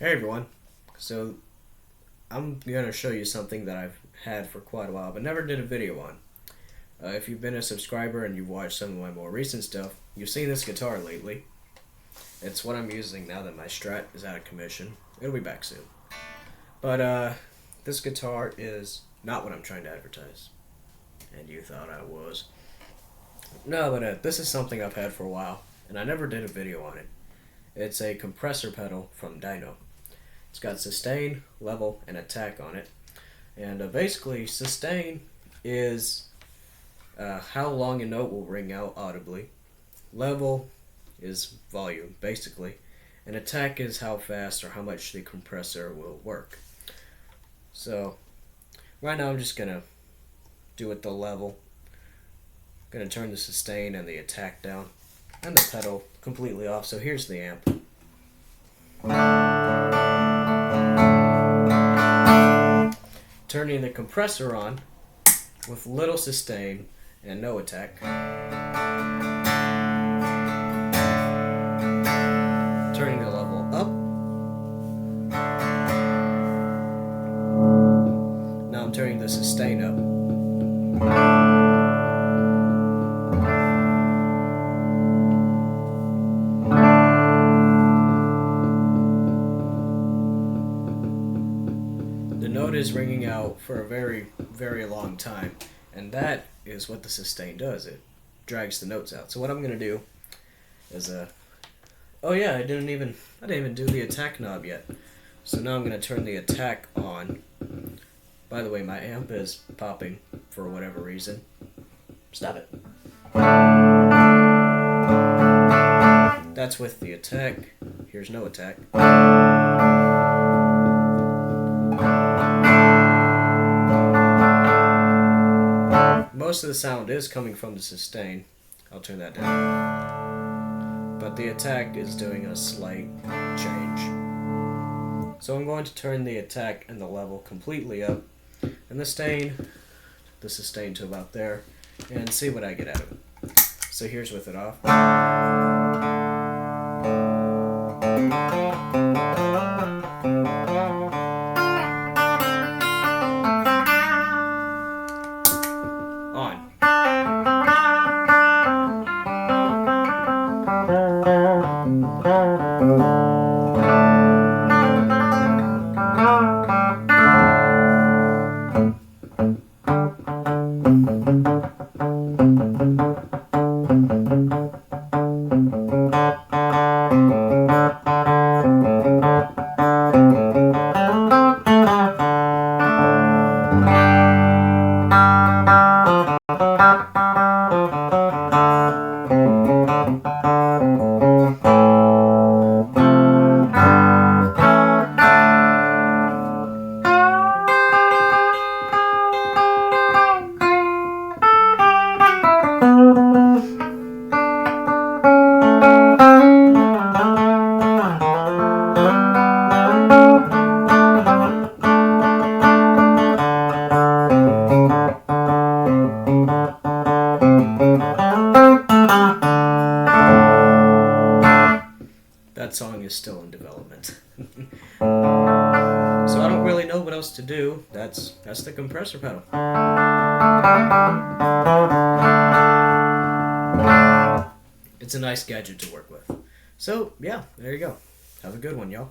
Hey everyone, so I'm going to show you something that I've had for quite a while but never did a video on. If you've been a subscriber and you've watched some of my more recent stuff, you've seen this guitar lately. It's what I'm using now that my Strat is out of commission. It'll be back soon. But this guitar is not what I'm trying to advertise. And you thought I was. No, but this is something I've had for a while and I never did a video on it. It's a compressor pedal from Dyno. It's got sustain, level, and attack on it. And basically, sustain is how long a note will ring out audibly. Level is volume, basically. And attack is how fast or how much the compressor will work. So, right now I'm just going to do it the level. I'm going to turn the sustain and the attack down. And the pedal completely off. So here's the amp. Turning the compressor on with little sustain and no attack. Turning the level up. Now I'm turning the sustain up. The note is ringing out for a very, very long time, and that is what the sustain does. It drags the notes out. So what I'm going to do is oh yeah, I didn't even do the attack knob yet. So now I'm going to turn the attack on. By the way, my amp is popping for whatever reason. Stop it. That's with the attack. Here's no attack. Most of the sound is coming from the sustain. I'll turn that down. But the attack is doing a slight change. So I'm going to turn the attack and the level completely up, and the sustain to about there, and see what I get out of it. So here's with it off. That song is still in development. So I don't really know what else to do. That's the compressor pedal. It's a nice gadget to work with. So yeah, there you go. Have a good one, y'all.